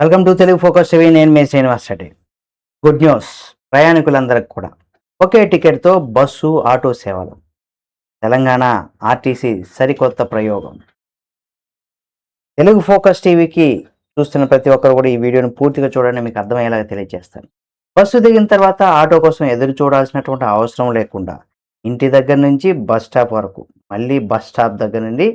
Welcome to Telugu focus TV. నేను మీ Srinivas Reddy. Good news ప్రయాణికులందరికి కూడా ఒకే టికెట్తో bus auto సేవలు. తెలంగాణ ఆర్టీసీ సరికొత్త ప్రయోగం. తెలుగు ఫోకస్ టీవీకి చూస్తున్న ప్రతి ఒక్కరు కూడా ఈ వీడియోని పూర్తిగా చూడండి, మీకు అర్థమయ్యేలాగా తెలియజేస్తాను. బస్సు దిగిన తర్వాత ఆటో కోసం ఎదురు చూడాల్సినటువంటి అవసరం లేకుండా ఇంటి దగ్గర నుంచి బస్ స్టాప్ వరకు, మళ్ళీ బస్ స్టాప్ దగ్గర నుండి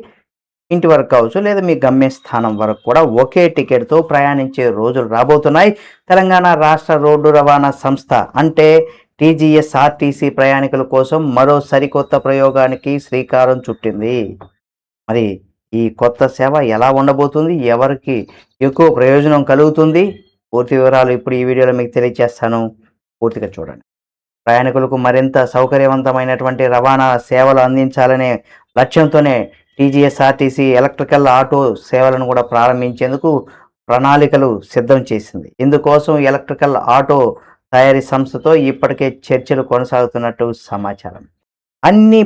ఇంటి వరకు కావచ్చు, లేదా మీ గమ్యస్థానం వరకు కూడా ఒకే టికెట్తో ప్రయాణించే రోజులు రాబోతున్నాయి. తెలంగాణ రాష్ట్ర రోడ్డు రవాణా సంస్థ అంటే టీజీఎస్ఆర్టీసీ ప్రయాణికుల కోసం మరో సరికొత్త ప్రయోగానికి శ్రీకారం చుట్టింది. మరి ఈ కొత్త సేవ ఎలా ఉండబోతుంది, ఎవరికి ఎక్కువ ప్రయోజనం కలుగుతుంది, పూర్తి వివరాలు ఇప్పుడు ఈ వీడియోలో మీకు తెలియజేస్తాను. పూర్తిగా చూడండి. ప్రయాణికులకు మరింత సౌకర్యవంతమైనటువంటి రవాణా సేవలు అందించాలనే లక్ష్యంతోనే టీజీఎస్ఆర్టీసీ ఎలక్ట్రికల్ ఆటో సేవలను కూడా ప్రారంభించేందుకు ప్రణాళికలు సిద్ధం చేసింది. ఇందుకోసం ఎలక్ట్రికల్ ఆటో తయారీ సంస్థతో ఇప్పటికే చర్చలు కొనసాగుతున్నట్టు సమాచారం. అన్ని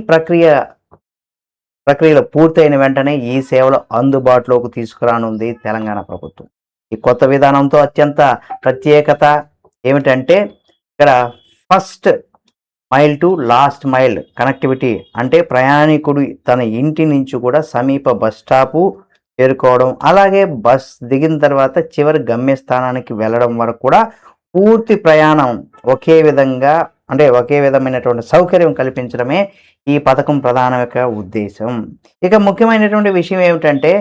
ప్రక్రియలు పూర్తయిన వెంటనే ఈ సేవలు అందుబాటులోకి తీసుకురానుంది తెలంగాణ ప్రభుత్వం. ఈ కొత్త విధానంతో అత్యంత ప్రత్యేకత ఏమిటంటే ఇక్కడ first mile to last mile connectivity, అంటే ప్రయాణికుడు తన ఇంటి నుంచి కూడా సమీప బస్ స్టాపు చేరుకోవడం, అలాగే బస్ దిగిన తర్వాత చివరి గమ్యస్థానానికి వెళ్ళడం వరకు కూడా పూర్తి ప్రయాణం ఒకే విధమైనటువంటి సౌకర్యం కల్పించడమే ఈ పథకం ప్రధాన యొక్క ఉద్దేశం. ఇక ముఖ్యమైనటువంటి విషయం ఏమిటంటే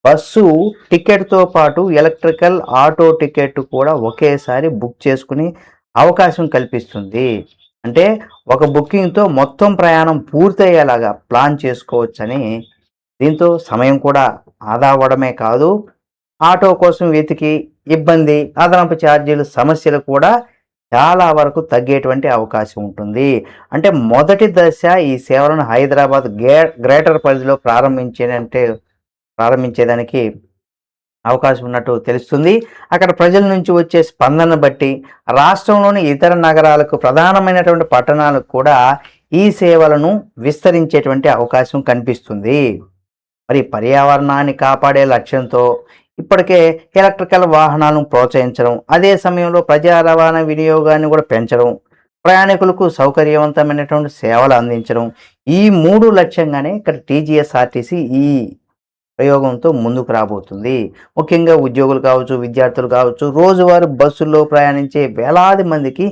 బస్సు టికెట్తో పాటు ఎలక్ట్రికల్ ఆటో టికెట్ కూడా ఒకేసారి బుక్ చేసుకుని అవకాశం కల్పిస్తుంది. అంటే ఒక బుకింగ్తో మొత్తం ప్రయాణం పూర్తయ్యేలాగా ప్లాన్ చేసుకోవచ్చని, దీంతో సమయం కూడా ఆదా అవ్వడమే కాదు, ఆటో కోసం వెతికి ఇబ్బంది, అదనపు ఛార్జీలు సమస్యలు కూడా చాలా వరకు తగ్గేటువంటి అవకాశం ఉంటుంది. అంటే మొదటి దశ ఈ సేవలను హైదరాబాద్ గ్రేటర్ పరిధిలో ప్రారంభించేదానికి అవకాశం ఉన్నట్టు తెలుస్తుంది. అక్కడ ప్రజల నుంచి వచ్చే స్పందన బట్టి రాష్ట్రంలోని ఇతర నగరాలకు, ప్రధానమైనటువంటి పట్టణాలకు కూడా ఈ సేవలను విస్తరించేటువంటి అవకాశం కనిపిస్తుంది. మరి పర్యావరణాన్ని కాపాడే లక్ష్యంతో ఇప్పటికే ఎలక్ట్రికల్ వాహనాలను ప్రోత్సహించడం, అదే సమయంలో ప్రజా రవాణా వినియోగాన్ని కూడా పెంచడం, ప్రయాణికులకు సౌకర్యవంతమైనటువంటి సేవలు అందించడం, ఈ మూడు లక్ష్యంగానే ఇక్కడ టీజీఎస్ఆర్టీసీ ఈ ప్రయోగంతో ముందుకు రాబోతుంది. ముఖ్యంగా ఉద్యోగులు కావచ్చు, విద్యార్థులు కావచ్చు, రోజువారీ బస్సుల్లో ప్రయాణించే వేలాది మందికి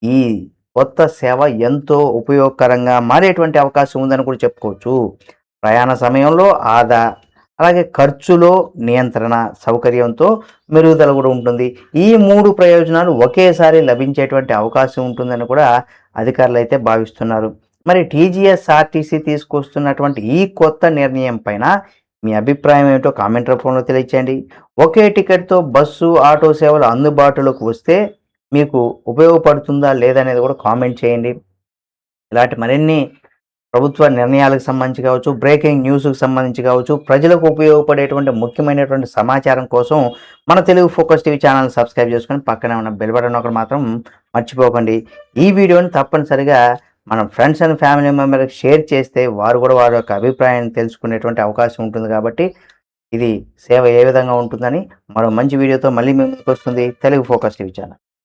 ఈ కొత్త సేవ ఎంతో ఉపయోగకరంగా మారేటువంటి అవకాశం ఉందని కూడా చెప్పుకోవచ్చు. ప్రయాణ సమయంలో ఆదా, అలాగే ఖర్చులో నియంత్రణ, సౌకర్యంతో మెరుగుదల కూడా ఉంటుంది. ఈ మూడు ప్రయోజనాలు ఒకేసారి లభించేటువంటి అవకాశం ఉంటుందని కూడా అధికారులు అయితే భావిస్తున్నారు. మరి టీజీఎస్ఆర్టీసీ తీసుకొస్తున్నటువంటి ఈ కొత్త నిర్ణయం పైన మీ అభిప్రాయం ఏమిటో కామెంట్ రూపంలో తెలియచేయండి. ఒకే టికెట్తో బస్సు ఆటో సేవలు అందుబాటులోకి వస్తే మీకు ఉపయోగపడుతుందా లేదనేది కూడా కామెంట్ చేయండి. ఇలాంటి మరిన్ని ప్రభుత్వ నిర్ణయాలకు సంబంధించి కావచ్చు, బ్రేకింగ్ న్యూస్కి సంబంధించి కావచ్చు, ప్రజలకు ఉపయోగపడేటువంటి ముఖ్యమైనటువంటి సమాచారం కోసం మన Telugu focus TV channel subscribe చేసుకొని పక్కనే ఉన్న బెల్ బటన్ ఒకటి మాత్రం మర్చిపోకండి. ఈ వీడియోని తప్పనిసరిగా మన ఫ్రెండ్స్ అండ్ ఫ్యామిలీ మెంబర్కి షేర్ చేస్తే వారు కూడా వారి యొక్క అభిప్రాయాన్ని తెలుసుకునేటువంటి అవకాశం ఉంటుంది. కాబట్టి ఇది సేవ ఏ విధంగా ఉంటుందని మరో మంచి వీడియోతో మళ్ళీ మీ ముందుకు వస్తుంది తెలుగు ఫోకస్ టీవీ ఛానల్.